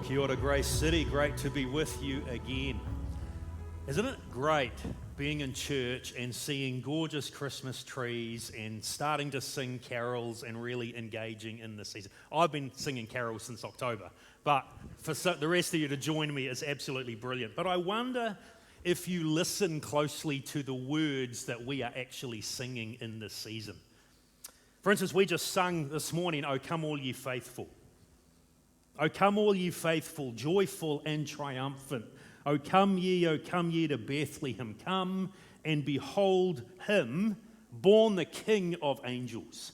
Kia ora, Grace City. Great to be with you again. Isn't it great being in church and seeing gorgeous Christmas trees and starting to sing carols and really engaging in the season? I've been singing carols since October, but for the rest of you to join me is absolutely brilliant. But I wonder if you listen closely to the words that we are actually singing in this season. For instance, we just sung this morning, "O come all ye faithful." O come all ye faithful, joyful and triumphant. O come ye to Bethlehem. Come and behold him, born the King of angels.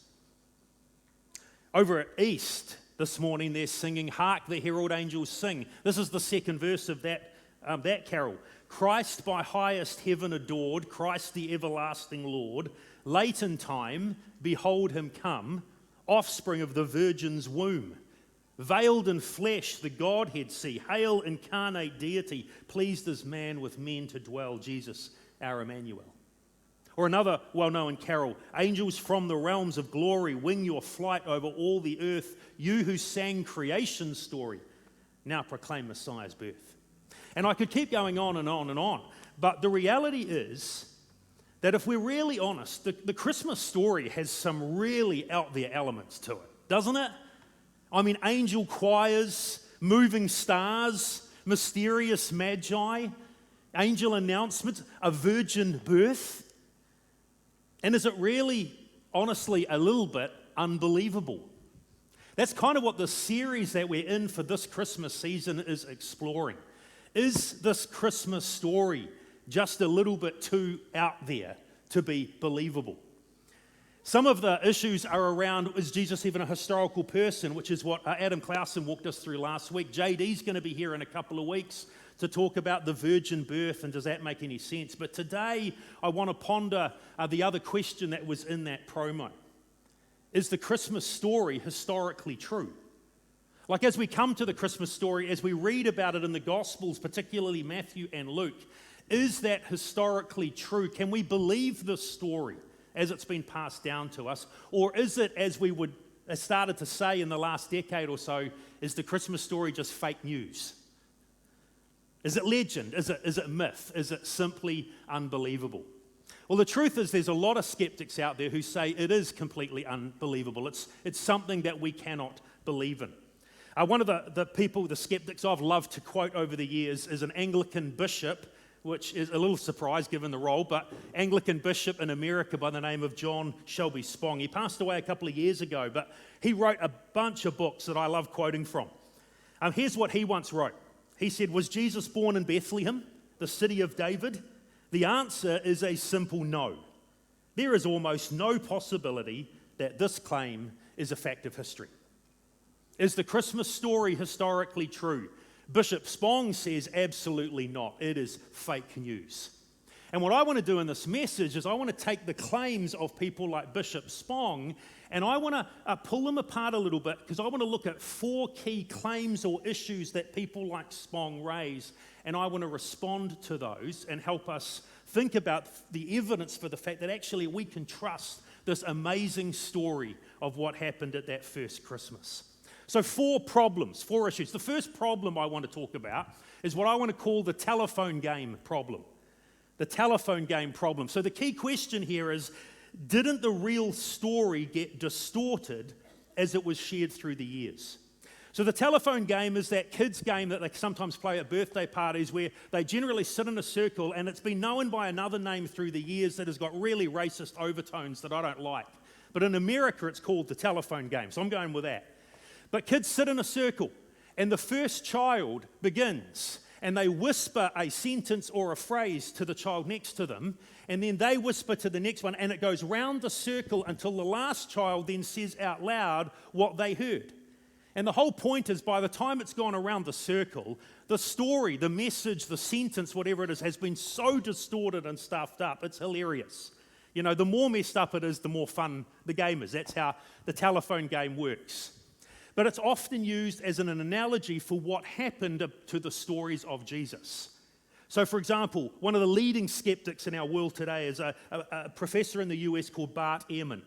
Over at East this morning, they're singing, "Hark the herald angels sing." This is the second verse of that carol. Christ by highest heaven adored, Christ the everlasting Lord. Late in time, behold him come, offspring of the Virgin's womb. Veiled in flesh, the Godhead see. Hail, incarnate deity, pleased as man with men to dwell, Jesus, our Emmanuel. Or another well-known carol, "Angels from the realms of glory, wing your flight over all the earth. You who sang creation's story, now proclaim Messiah's birth." And I could keep going on and on and on. But the reality is that if we're really honest, the Christmas story has some really out there elements to it, doesn't it? I mean, angel choirs, moving stars, mysterious magi, angel announcements, a virgin birth. And is it really, honestly, a little bit unbelievable? That's kind of what the series that we're in for this Christmas season is exploring. Is this Christmas story just a little bit too out there to be believable? Some of the issues are around, is Jesus even a historical person, which is what Adam Clausen walked us through last week. JD's going to be here in a couple of weeks to talk about the virgin birth, and does that make any sense? But today, I want to ponder the other question that was in that promo. Is the Christmas story historically true? Like, as we come to the Christmas story, as we read about it in the Gospels, particularly Matthew and Luke, is that historically true? Can we believe this story as it's been passed down to us? Or is it, as we would have started to say in the last decade or so, is the Christmas story just fake news? Is it legend? Is it myth? Is it simply unbelievable? Well, the truth is there's a lot of skeptics out there who say it is completely unbelievable. It's something that we cannot believe in. One of the skeptics I've loved to quote over the years is an Anglican bishop, which is a little surprise given the role, but Anglican bishop in America by the name of John Shelby Spong. He passed away a couple of years ago, but he wrote a bunch of books that I love quoting from. Here's what he once wrote. He said, "Was Jesus born in Bethlehem, the city of David? The answer is a simple no. There is almost no possibility that this claim is a fact of history." Is the Christmas story historically true? Bishop Spong says absolutely not. It is fake news. And what I want to do in this message is I want to take the claims of people like Bishop Spong and I want to pull them apart a little bit, because I want to look at 4 key claims or issues that people like Spong raise, and I want to respond to those and help us think about the evidence for the fact that actually we can trust this amazing story of what happened at that first Christmas. So 4 problems, 4 issues. The first problem I want to talk about is what I want to call the telephone game problem. The telephone game problem. So the key question here is, didn't the real story get distorted as it was shared through the years? So the telephone game is that kids' game that they sometimes play at birthday parties where they generally sit in a circle, and it's been known by another name through the years that has got really racist overtones that I don't like. But in America, it's called the telephone game, so I'm going with that. But kids sit in a circle, and the first child begins, and they whisper a sentence or a phrase to the child next to them, and then they whisper to the next one, and it goes round the circle until the last child then says out loud what they heard. And the whole point is, by the time it's gone around the circle, the story, the message, the sentence, whatever it is, has been so distorted and stuffed up, it's hilarious. You know, the more messed up it is, the more fun the game is. That's how the telephone game works. But it's often used as an analogy for what happened to the stories of Jesus. So, for example, one of the leading skeptics in our world today is a professor in the US called Bart Ehrman.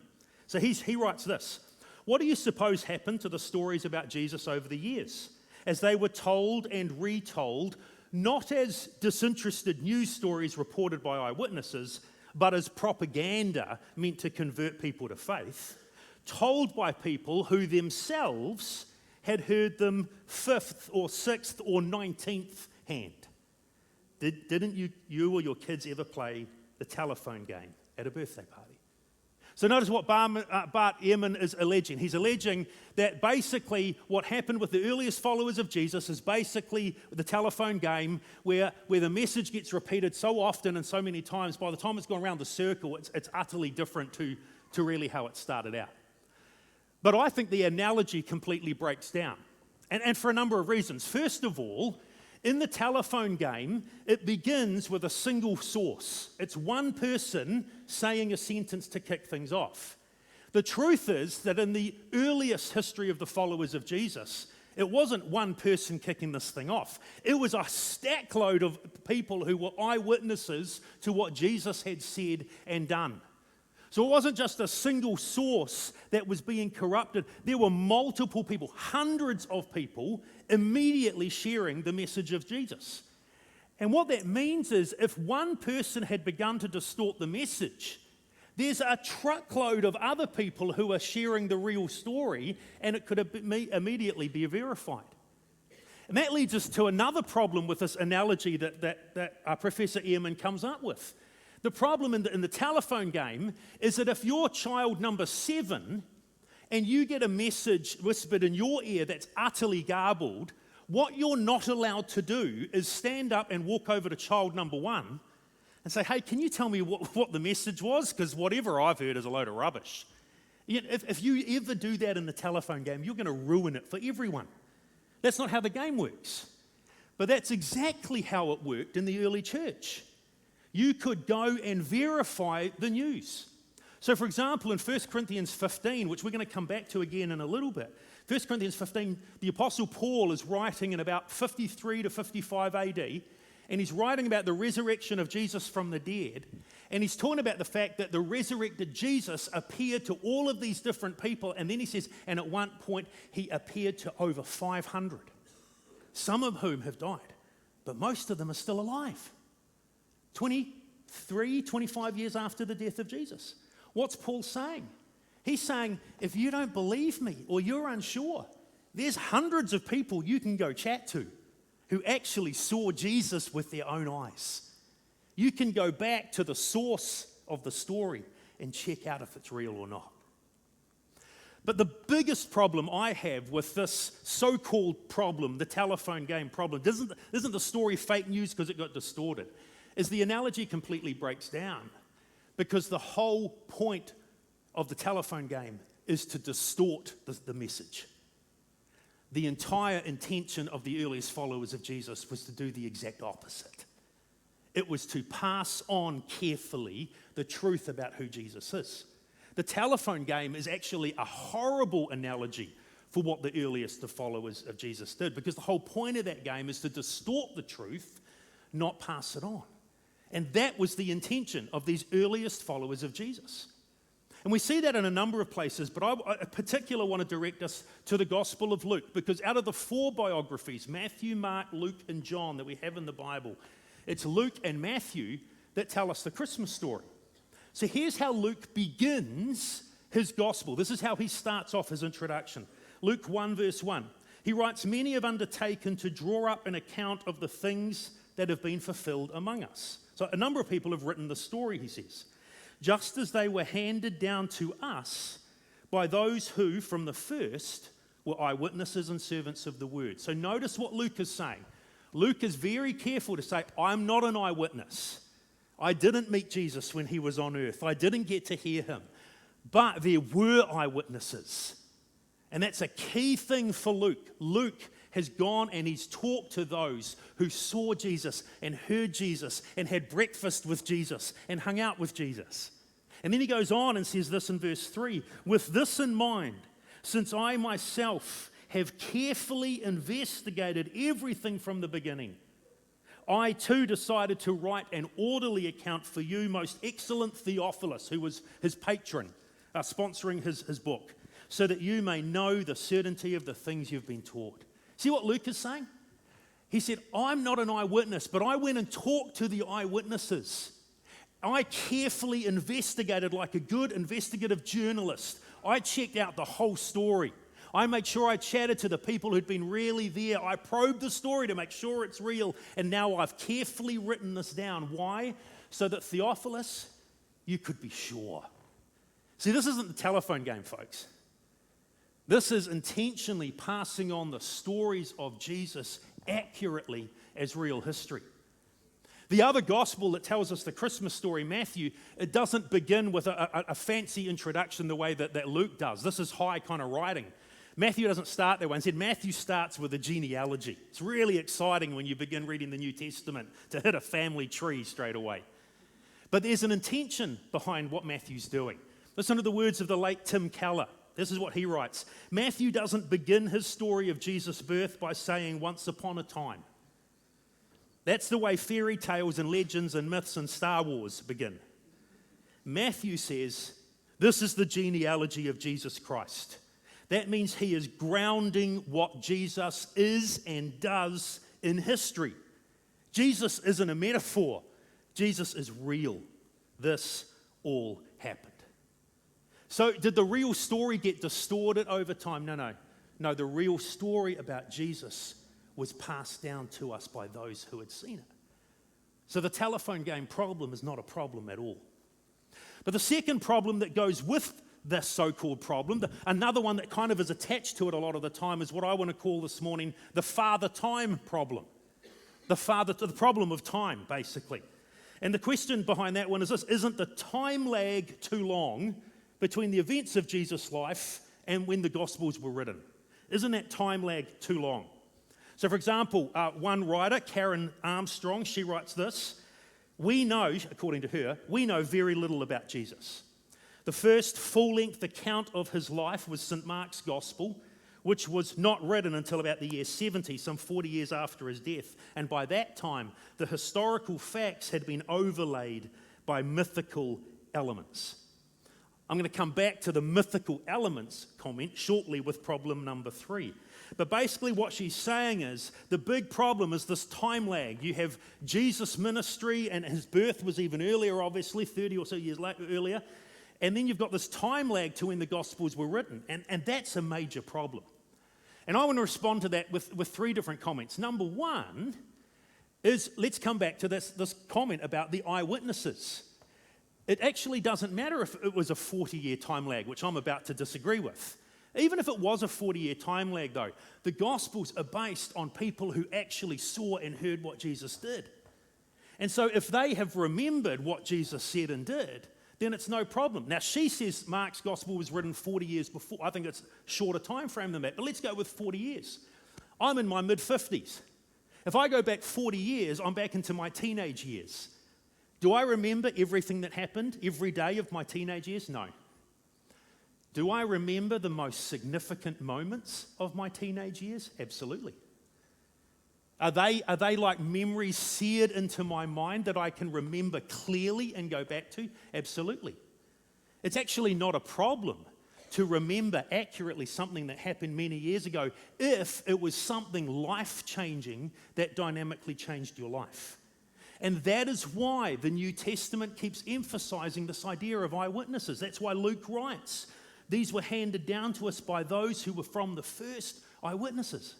So he writes this: "What do you suppose happened to the stories about Jesus over the years? as they were told and retold, not as disinterested news stories reported by eyewitnesses, but as propaganda meant to convert people to faith, told by people who themselves had heard them 5th or 6th or 19th hand. Didn't you or your kids ever play the telephone game at a birthday party? So notice what Bart Ehrman is alleging. He's alleging that basically what happened with the earliest followers of Jesus is basically the telephone game where the message gets repeated so often and so many times, by the time it's gone around the circle, it's utterly different to really how it started out. But I think the analogy completely breaks down, and for a number of reasons. First of all, in the telephone game, it begins with a single source. It's one person saying a sentence to kick things off. The truth is that in the earliest history of the followers of Jesus, it wasn't one person kicking this thing off. It was a stackload of people who were eyewitnesses to what Jesus had said and done. So it wasn't just a single source that was being corrupted. There were multiple people, hundreds of people, immediately sharing the message of Jesus. And what that means is if one person had begun to distort the message, there's a truckload of other people who are sharing the real story, and it could immediately be verified. And that leads us to another problem with this analogy that Professor Ehrman comes up with. The problem in the telephone game is that if you're child number 7 and you get a message whispered in your ear that's utterly garbled, what you're not allowed to do is stand up and walk over to child number 1 and say, hey, can you tell me what the message was? Because whatever I've heard is a load of rubbish. If you ever do that in the telephone game, you're going to ruin it for everyone. That's not how the game works. But that's exactly how it worked in the early church. You could go and verify the news. So, for example, in 1 Corinthians 15, which we're going to come back to again in a little bit, 1 Corinthians 15, the Apostle Paul is writing in about 53 to 55 AD, and he's writing about the resurrection of Jesus from the dead, and he's talking about the fact that the resurrected Jesus appeared to all of these different people, and then he says, and at one point he appeared to over 500, some of whom have died, but most of them are still alive. 23, 25 years after the death of Jesus. What's Paul saying? He's saying, if you don't believe me or you're unsure, there's hundreds of people you can go chat to who actually saw Jesus with their own eyes. You can go back to the source of the story and check out if it's real or not. But the biggest problem I have with this so-called problem, the telephone game problem, isn't the story fake news because it got distorted, is the analogy completely breaks down, because the whole point of the telephone game is to distort the message. The entire intention of the earliest followers of Jesus was to do the exact opposite. It was to pass on carefully the truth about who Jesus is. The telephone game is actually a horrible analogy for what the earliest of followers of Jesus did, because the whole point of that game is to distort the truth, not pass it on. And that was the intention of these earliest followers of Jesus. And we see that in a number of places, but I in particular want to direct us to the Gospel of Luke, because out of the 4 biographies, Matthew, Mark, Luke, and John, that we have in the Bible, it's Luke and Matthew that tell us the Christmas story. So here's how Luke begins his gospel. This is how he starts off his introduction. Luke 1 verse 1. He writes, many have undertaken to draw up an account of the things that have been fulfilled among us. So a number of people have written the story, he says, just as they were handed down to us by those who, from the first, were eyewitnesses and servants of the word. So notice what Luke is saying. Luke is very careful to say, I'm not an eyewitness. I didn't meet Jesus when he was on earth. I didn't get to hear him. But there were eyewitnesses. And that's a key thing for Luke. Luke has gone and he's talked to those who saw Jesus and heard Jesus and had breakfast with Jesus and hung out with Jesus. And then he goes on and says this in verse 3, with this in mind, since I myself have carefully investigated everything from the beginning, I too decided to write an orderly account for you, most excellent Theophilus, who was his patron, sponsoring his book, so that you may know the certainty of the things you've been taught. See what Luke is saying? He said, I'm not an eyewitness, but I went and talked to the eyewitnesses. I carefully investigated like a good investigative journalist. I checked out the whole story. I made sure I chatted to the people who'd been really there. I probed the story to make sure it's real. And now I've carefully written this down. Why? So that Theophilus, you could be sure. See, this isn't the telephone game, folks. This is intentionally passing on the stories of Jesus accurately as real history. The other gospel that tells us the Christmas story, Matthew, it doesn't begin with a fancy introduction the way that Luke does. This is high kind of writing. Matthew doesn't start that way. Instead, Matthew starts with a genealogy. It's really exciting when you begin reading the New Testament to hit a family tree straight away. But there's an intention behind what Matthew's doing. Listen to the words of the late Tim Keller. This is what he writes. Matthew doesn't begin his story of Jesus' birth by saying, once upon a time. That's the way fairy tales and legends and myths and Star Wars begin. Matthew says, this is the genealogy of Jesus Christ. That means he is grounding what Jesus is and does in history. Jesus isn't a metaphor. Jesus is real. This all happened. So did the real story get distorted over time? No, the real story about Jesus was passed down to us by those who had seen it. So the telephone game problem is not a problem at all. But the second problem that goes with this so-called problem, another one that kind of is attached to it a lot of the time, is what I want to call this morning the father time problem. The problem of time, basically. And the question behind that one is this: isn't the time lag too long between the events of Jesus' life and when the Gospels were written? Isn't that time lag too long? So, for example, one writer, Karen Armstrong, she writes this: we know, according to her, we know very little about Jesus. The first full-length account of his life was St. Mark's Gospel, which was not written until about the year 70, some 40 years after his death. And by that time, the historical facts had been overlaid by mythical elements. I'm going to come back to the mythical elements comment shortly with problem number 3. But basically what she's saying is the big problem is this time lag. You have Jesus' ministry, and his birth was even earlier, obviously, 30 or so years earlier. And then you've got this time lag to when the Gospels were written. And that's a major problem. And I want to respond to that with 3 different comments. Number 1 is, let's come back to this comment about the eyewitnesses. It actually doesn't matter if it was a 40-year time lag, which I'm about to disagree with. Even if it was a 40-year time lag, though, the Gospels are based on people who actually saw and heard what Jesus did. And so if they have remembered what Jesus said and did, then it's no problem. Now, she says Mark's Gospel was written 40 years before. I think it's a shorter time frame than that, but let's go with 40 years. I'm in my mid-50s. If I go back 40 years, I'm back into my teenage years. Do I remember everything that happened every day of my teenage years? No. Do I remember the most significant moments of my teenage years? Absolutely. Are they like memories seared into my mind that I can remember clearly and go back to? Absolutely. It's actually not a problem to remember accurately something that happened many years ago if it was something life-changing that dynamically changed your life. And that is why the New Testament keeps emphasizing this idea of eyewitnesses. That's why Luke writes, these were handed down to us by those who were from the first eyewitnesses.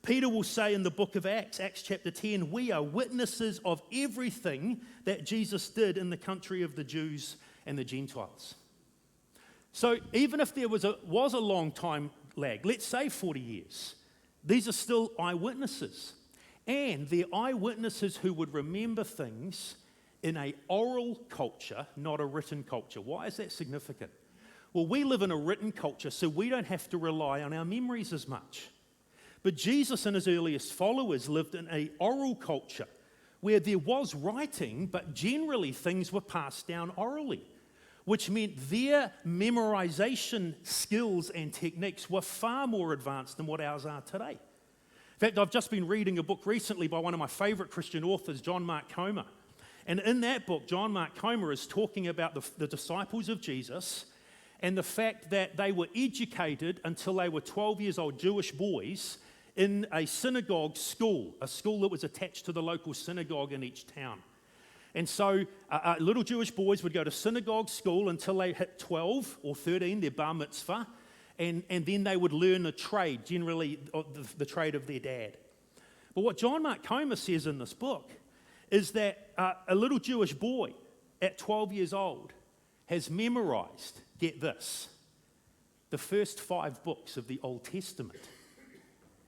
Peter will say in the book of Acts, Acts chapter 10, we are witnesses of everything that Jesus did in the country of the Jews and the Gentiles. So even if there was a long time lag, let's say 40 years, these are still eyewitnesses. And they're eyewitnesses who would remember things in an oral culture, not a written culture. Why is that significant? Well, we live in a written culture, so we don't have to rely on our memories as much. But Jesus and his earliest followers lived in an oral culture where there was writing, but generally things were passed down orally, which meant their memorization skills and techniques were far more advanced than what ours are today. In fact, I've just been reading a book recently by one of my favorite Christian authors, John Mark Comer. And in that book, John Mark Comer is talking about the disciples of Jesus and the fact that they were educated until they were 12 years old Jewish boys in a synagogue school, a school that was attached to the local synagogue in each town. And so little Jewish boys would go to synagogue school until they hit 12 or 13, their bar mitzvah, and then they would learn a trade, generally the trade of their dad. But what John Mark Comer says in this book is that a little Jewish boy at 12 years old has memorized, get this, the first 5 books of the Old Testament.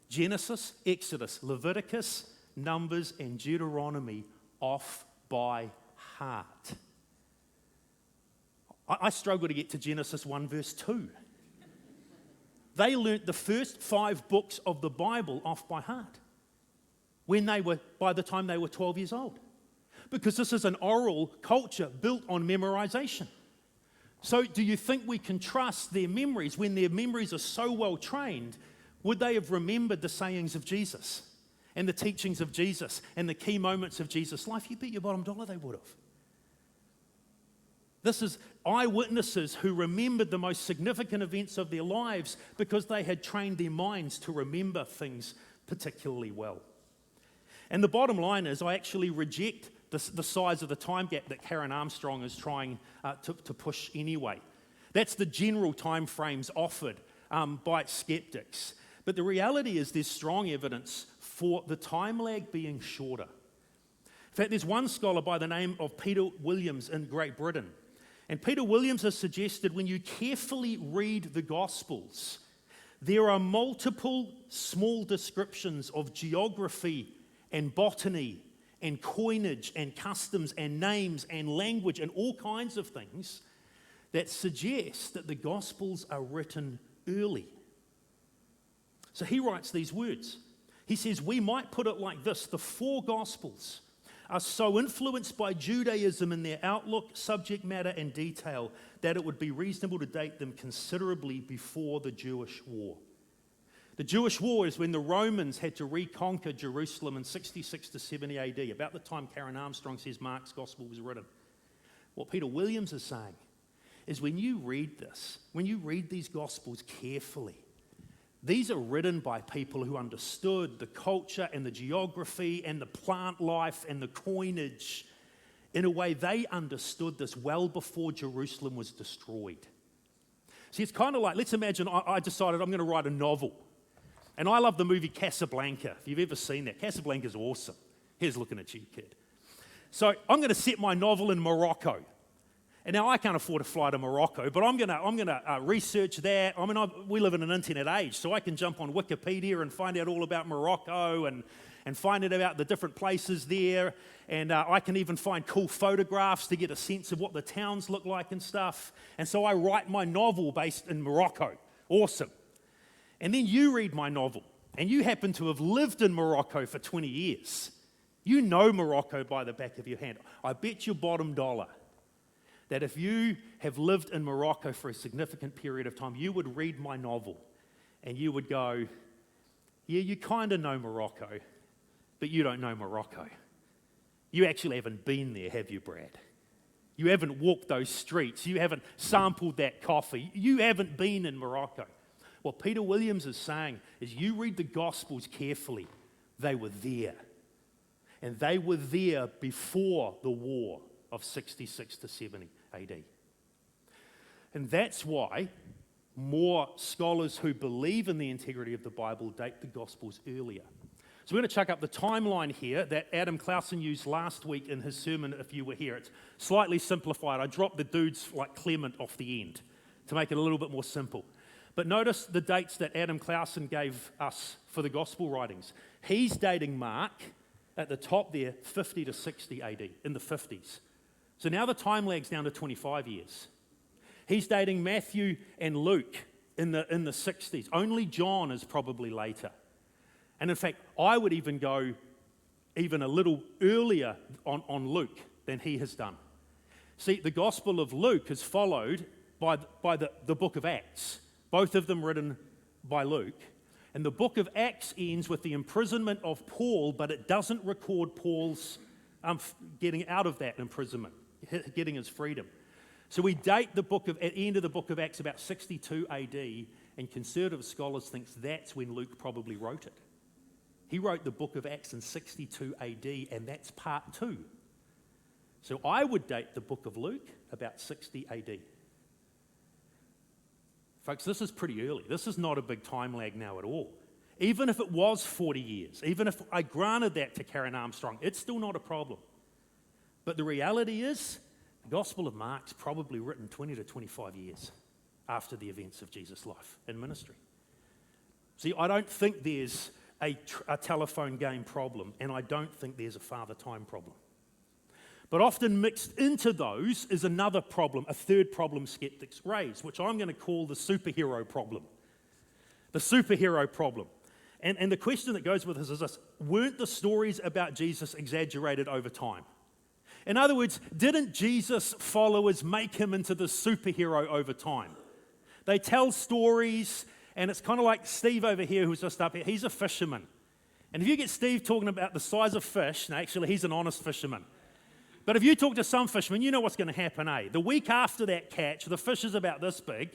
Genesis, Exodus, Leviticus, Numbers, and Deuteronomy off by heart. I struggle to get to Genesis 1 verse 2. They learnt the first 5 books of the Bible off by heart by the time they were 12 years old. Because this is an oral culture built on memorization. So do you think we can trust their memories when their memories are so well trained? Would they have remembered the sayings of Jesus and the teachings of Jesus and the key moments of Jesus' life? You bet your bottom dollar they would have. This is eyewitnesses who remembered the most significant events of their lives because they had trained their minds to remember things particularly well. And the bottom line is I actually reject the size of the time gap that Karen Armstrong is trying to push anyway. That's the general time frames offered by skeptics. But the reality is there's strong evidence for the time lag being shorter. In fact, there's one scholar by the name of Peter Williams in Great Britain. And Peter Williams has suggested when you carefully read the Gospels, there are multiple small descriptions of geography and botany and coinage and customs and names and language and all kinds of things that suggest that the Gospels are written early. So he writes these words. He says, we might put it like this: the 4 Gospels are so influenced by Judaism in their outlook, subject matter, and detail that it would be reasonable to date them considerably before the Jewish War. The Jewish War is when the Romans had to reconquer Jerusalem in 66 to 70 AD, about the time Karen Armstrong says Mark's Gospel was written. What Peter Williams is saying is when you read this, when you read these Gospels carefully, these are written by people who understood the culture and the geography and the plant life and the coinage in a way they understood this well before Jerusalem was destroyed. See, it's kind of like, let's imagine I decided I'm going to write a novel. And I love the movie Casablanca. If you've ever seen that, Casablanca's awesome. Here's looking at you, kid. So I'm going to set my novel in Morocco. And now I can't afford to fly to Morocco, but I'm going to research that. I mean, we live in an internet age, so I can jump on Wikipedia and find out all about Morocco and find out about the different places there. And I can even find cool photographs to get a sense of what the towns look like and stuff. And so I write my novel based in Morocco. Awesome. And then you read my novel, and you happen to have lived in Morocco for 20 years. You know Morocco by the back of your hand. I bet your bottom dollar that if you have lived in Morocco for a significant period of time, you would read my novel and you would go, yeah, you kind of know Morocco, but you don't know Morocco. You actually haven't been there, have you, Brad? You haven't walked those streets. You haven't sampled that coffee. You haven't been in Morocco. What Peter Williams is saying is you read the Gospels carefully. They were there. And they were there before the war of 66 to 70 AD. And that's why more scholars who believe in the integrity of the Bible date the Gospels earlier. So we're going to chuck up the timeline here that Adam Clausen used last week in his sermon, if you were here. It's slightly simplified. I dropped the dudes like Clement off the end to make it a little bit more simple. But notice the dates that Adam Clausen gave us for the Gospel writings. He's dating Mark at the top there, 50 to 60 AD, in the 50s. So now the time lag's down to 25 years. He's dating Matthew and Luke in the 60s. Only John is probably later. And in fact, I would even go even a little earlier on Luke than he has done. See, the Gospel of Luke is followed by the book of Acts, both of them written by Luke. And the book of Acts ends with the imprisonment of Paul, but it doesn't record Paul's getting out of that imprisonment, getting his freedom. So we date at the end of the book of Acts about 62 AD, and conservative scholars think that's when Luke probably wrote it. He wrote the book of Acts in 62 AD, and that's part 2. So I would date the book of Luke about 60 AD. Folks, this is pretty early. This is not a big time lag now at all. Even if it was 40 years, even if I granted that to Karen Armstrong, it's still not a problem. But the reality is, the Gospel of Mark's probably written 20 to 25 years after the events of Jesus' life and ministry. See, I don't think there's a telephone game problem, and I don't think there's a father time problem. But often mixed into those is another problem, a third problem skeptics raise, which I'm going to call the superhero problem. The superhero problem. And the question that goes with this is this: weren't the stories about Jesus exaggerated over time? In other words, didn't Jesus' followers make him into the superhero over time? They tell stories, and it's kind of like Steve over here who's just up here. He's a fisherman. And if you get Steve talking about the size of fish, now actually he's an honest fisherman. But if you talk to some fishermen, you know what's going to happen, eh? The week after that catch, the fish is about this big.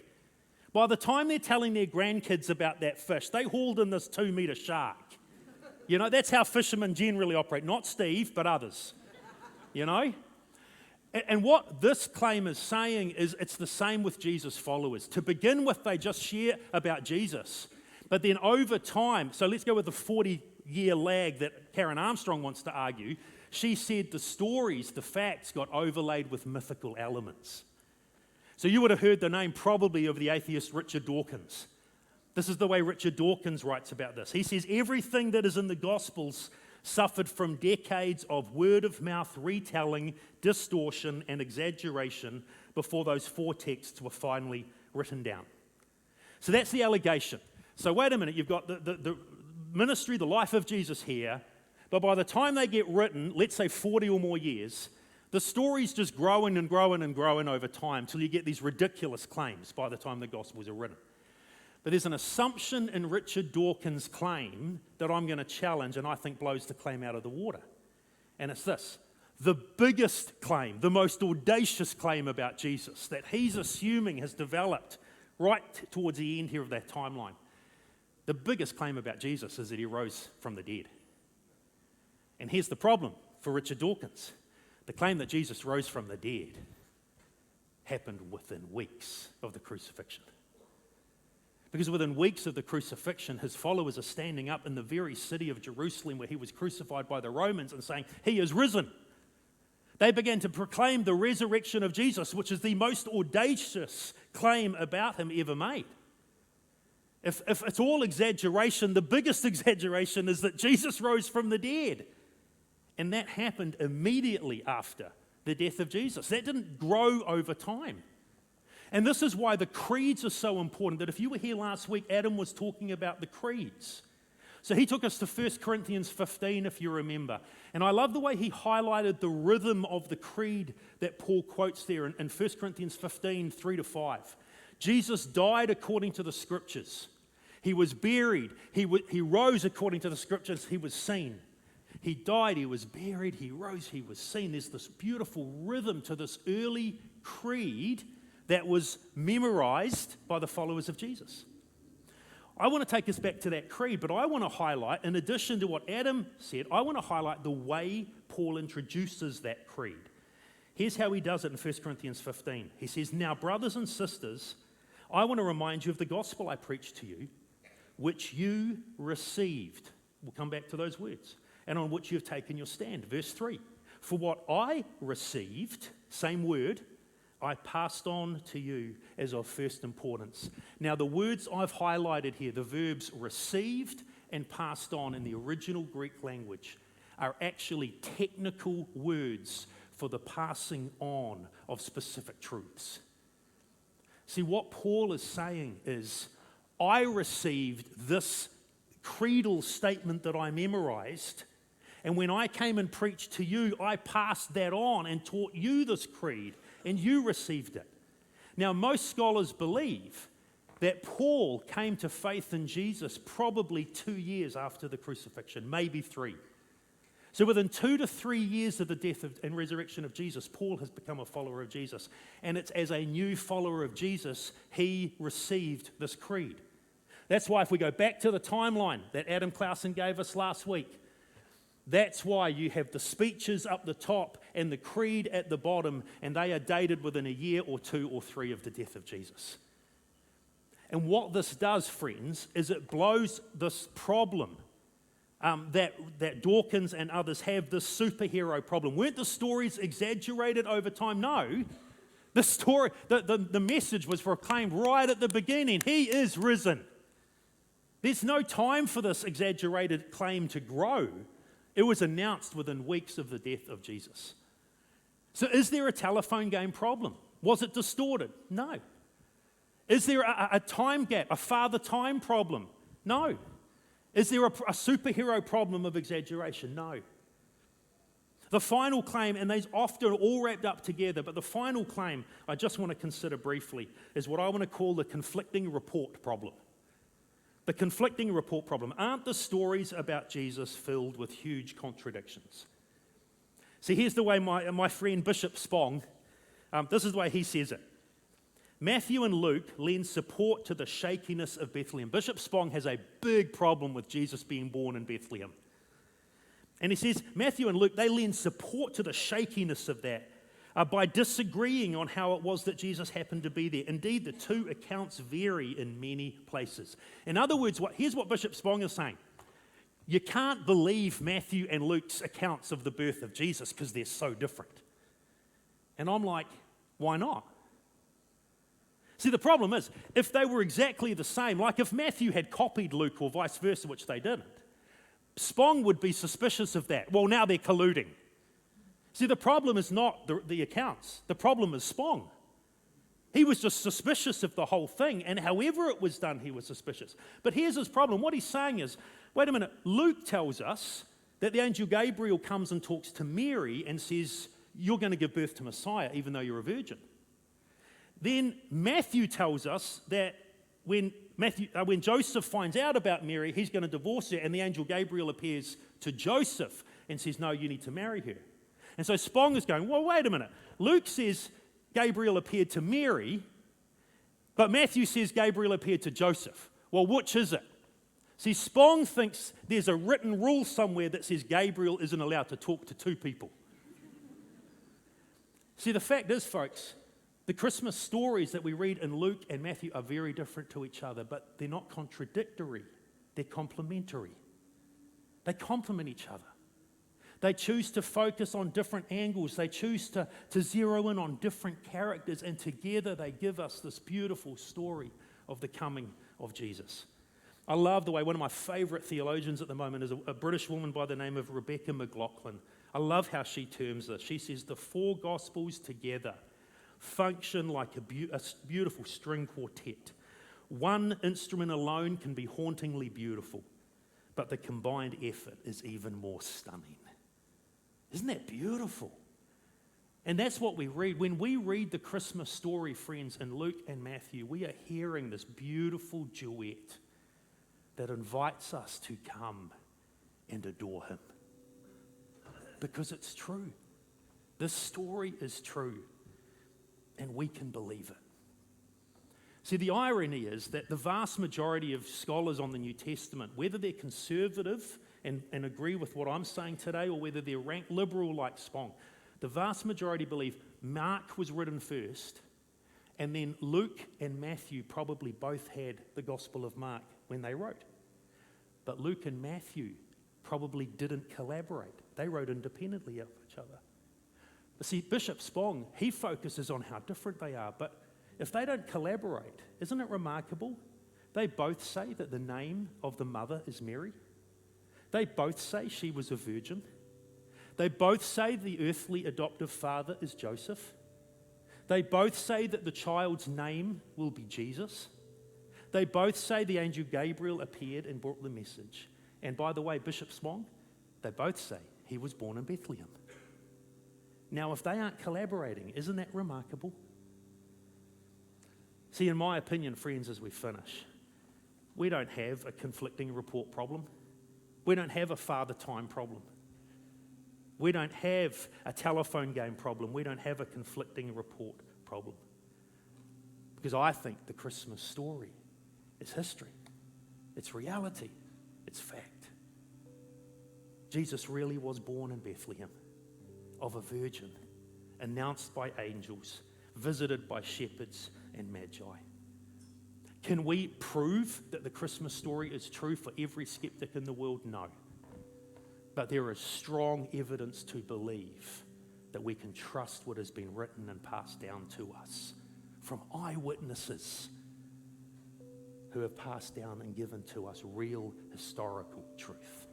By the time they're telling their grandkids about that fish, they hauled in this 2-meter shark. You know, that's how fishermen generally operate. Not Steve, but others. You know? And what this claim is saying is it's the same with Jesus' followers. To begin with, they just share about Jesus. But then over time, so let's go with the 40-year lag that Karen Armstrong wants to argue. She said the stories, the facts, got overlaid with mythical elements. So you would have heard the name probably of the atheist Richard Dawkins. This is the way Richard Dawkins writes about this. He says, everything that is in the Gospels suffered from decades of word-of-mouth retelling, distortion, and exaggeration before those 4 texts were finally written down. So that's the allegation. So wait a minute, you've got the ministry, the life of Jesus here, but by the time they get written, let's say 40 or more years, the story's just growing and growing and growing over time till you get these ridiculous claims by the time the Gospels are written. But there's an assumption in Richard Dawkins' claim that I'm going to challenge and I think blows the claim out of the water. And it's this: the biggest claim, the most audacious claim about Jesus that he's assuming has developed right towards the end here of that timeline. The biggest claim about Jesus is that he rose from the dead. And here's the problem for Richard Dawkins. The claim that Jesus rose from the dead happened within weeks of the crucifixion. Because within weeks of the crucifixion, his followers are standing up in the very city of Jerusalem where he was crucified by the Romans and saying, he is risen. They began to proclaim the resurrection of Jesus, which is the most audacious claim about him ever made. If it's all exaggeration, the biggest exaggeration is that Jesus rose from the dead. And that happened immediately after the death of Jesus. That didn't grow over time. And this is why the creeds are so important, that if you were here last week, Adam was talking about the creeds. So he took us to 1 Corinthians 15, if you remember. And I love the way he highlighted the rhythm of the creed that Paul quotes there in 1 Corinthians 15, 3-5. Jesus died according to the Scriptures. He was buried. He rose according to the Scriptures. He was seen. He died, he was buried, he rose, he was seen. There's this beautiful rhythm to this early creed that was memorized by the followers of Jesus. I want to take us back to that creed, but I want to highlight, in addition to what Adam said, I want to highlight the way Paul introduces that creed. Here's how he does it in 1 Corinthians 15. He says, now, brothers and sisters, I want to remind you of the gospel I preached to you, which you received. We'll come back to those words. And on which you have taken your stand. Verse 3. For what I received, same word, I passed on to you as of first importance. Now the words I've highlighted here, the verbs received and passed on in the original Greek language, are actually technical words for the passing on of specific truths. See, what Paul is saying is, I received this creedal statement that I memorized, and when I came and preached to you, I passed that on and taught you this creed, and you received it. Now, most scholars believe that Paul came to faith in Jesus probably 2 years after the crucifixion, maybe 3. So within 2 to 3 years of the death and resurrection of Jesus, Paul has become a follower of Jesus. And it's as a new follower of Jesus, he received this creed. That's why if we go back to the timeline that Adam Clausen gave us last week, that's why you have the speeches up the top and the creed at the bottom, and they are dated within a year or 2 or 3 of the death of Jesus. And what this does, friends, is it blows this problem that Dawkins and others have, this superhero problem. Weren't the stories exaggerated over time? No. The story, the message was proclaimed right at the beginning. He is risen. There's no time for this exaggerated claim to grow. It was announced within weeks of the death of Jesus. So is there a telephone game problem? Was it distorted? No. Is there a time gap, a father time problem? No. Is there a superhero problem of exaggeration? No. The final claim, and these often are all wrapped up together, but the final claim I just want to consider briefly is what I want to call the conflicting report problem. The conflicting report problem. Aren't the stories about Jesus filled with huge contradictions? See, here's the way my friend Bishop Spong, this is the way he says it. Matthew and Luke lend support to the shakiness of Bethlehem. Bishop Spong has a big problem with Jesus being born in Bethlehem. And he says, Matthew and Luke, they lend support to the shakiness of that by disagreeing on how it was that Jesus happened to be there. Indeed, the two accounts vary in many places. In other words, here's what Bishop Spong is saying. You can't believe Matthew and Luke's accounts of the birth of Jesus because they're so different. And I'm like, why not? See, the problem is, if they were exactly the same, like if Matthew had copied Luke or vice versa, which they didn't, Spong would be suspicious of that. Well, now they're colluding. See, the problem is not the accounts. The problem is Spong. He was just suspicious of the whole thing, and however it was done, he was suspicious. But here's his problem. What he's saying is, wait a minute, Luke tells us that the angel Gabriel comes and talks to Mary and says, you're going to give birth to Messiah, even though you're a virgin. Then Matthew tells us that when Joseph finds out about Mary, he's going to divorce her, and the angel Gabriel appears to Joseph and says, no, you need to marry her. And so Spong is going, well, wait a minute. Luke says Gabriel appeared to Mary, but Matthew says Gabriel appeared to Joseph. Well, which is it? See, Spong thinks there's a written rule somewhere that says Gabriel isn't allowed to talk to two people. See, the fact is, folks, the Christmas stories that we read in Luke and Matthew are very different to each other, but they're not contradictory. They're complementary. They complement each other. They choose to focus on different angles. They choose to zero in on different characters, and together they give us this beautiful story of the coming of Jesus. I love the way one of my favorite theologians at the moment is a British woman by the name of Rebecca McLaughlin. I love how she terms this. She says the four Gospels together function like a beautiful string quartet. One instrument alone can be hauntingly beautiful, but the combined effort is even more stunning. Isn't that beautiful? And that's what we read. When we read the Christmas story, friends, in Luke and Matthew, we are hearing this beautiful duet that invites us to come and adore him. Because it's true. This story is true, and we can believe it. See, the irony is that the vast majority of scholars on the New Testament, whether they're conservative and agree with what I'm saying today, or whether they're rank liberal like Spong, the vast majority believe Mark was written first, and then Luke and Matthew probably both had the Gospel of Mark when they wrote. But Luke and Matthew probably didn't collaborate. They wrote independently of each other. But see, Bishop Spong, he focuses on how different they are, but if they don't collaborate, isn't it remarkable? They both say that the name of the mother is Mary. They both say she was a virgin. They both say the earthly adoptive father is Joseph. They both say that the child's name will be Jesus. They both say the angel Gabriel appeared and brought the message. And by the way, Bishop Spong, they both say he was born in Bethlehem. Now, if they aren't collaborating, isn't that remarkable? See, in my opinion, friends, as we finish, we don't have a conflicting report problem. We don't have a father time problem. We don't have a telephone game problem. We don't have a conflicting report problem. Because I think the Christmas story is history. It's reality. It's fact. Jesus really was born in Bethlehem of a virgin, announced by angels, visited by shepherds and magi. Can we prove that the Christmas story is true for every skeptic in the world? No. But there is strong evidence to believe that we can trust what has been written and passed down to us from eyewitnesses who have passed down and given to us real historical truth.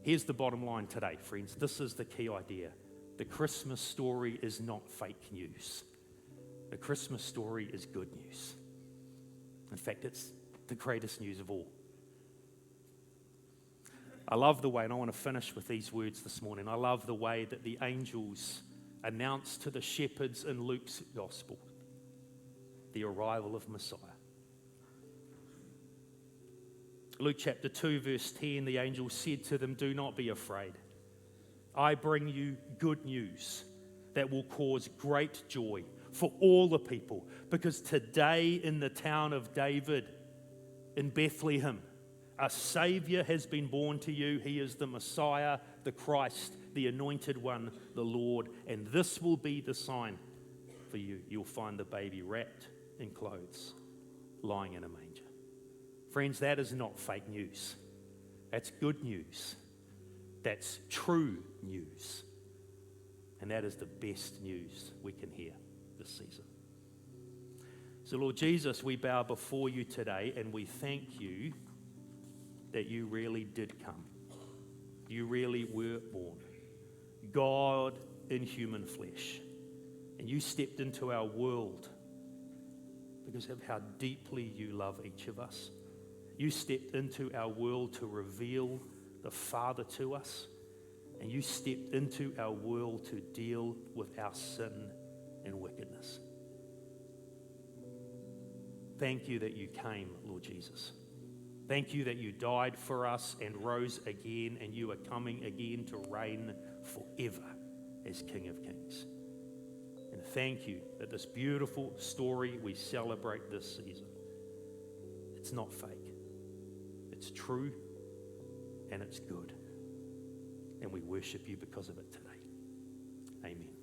Here's the bottom line today, friends. This is the key idea. The Christmas story is not fake news. The Christmas story is good news. In fact, it's the greatest news of all. I love the way, and I want to finish with these words this morning, I love the way that the angels announced to the shepherds in Luke's gospel the arrival of Messiah. Luke chapter 2, verse 10, the angel said to them, "Do not be afraid. I bring you good news that will cause great joy for all the people, because today in the town of David, in Bethlehem, a Savior has been born to you. He is the Messiah, the Christ, the Anointed One, the Lord. And this will be the sign for you. You'll find the baby wrapped in clothes, lying in a manger." Friends, that is not fake news. That's good news. That's true news. And that is the best news we can hear this season. So, Lord Jesus, we bow before you today and we thank you that you really did come. You really were born. God in human flesh. And you stepped into our world because of how deeply you love each of us. You stepped into our world to reveal the Father to us. And you stepped into our world to deal with our sin and wickedness. Thank you that you came, Lord Jesus. Thank you that you died for us and rose again, and you are coming again to reign forever as King of Kings. And thank you that this beautiful story we celebrate this season, it's not fake. It's true and it's good. And we worship you because of it today. Amen.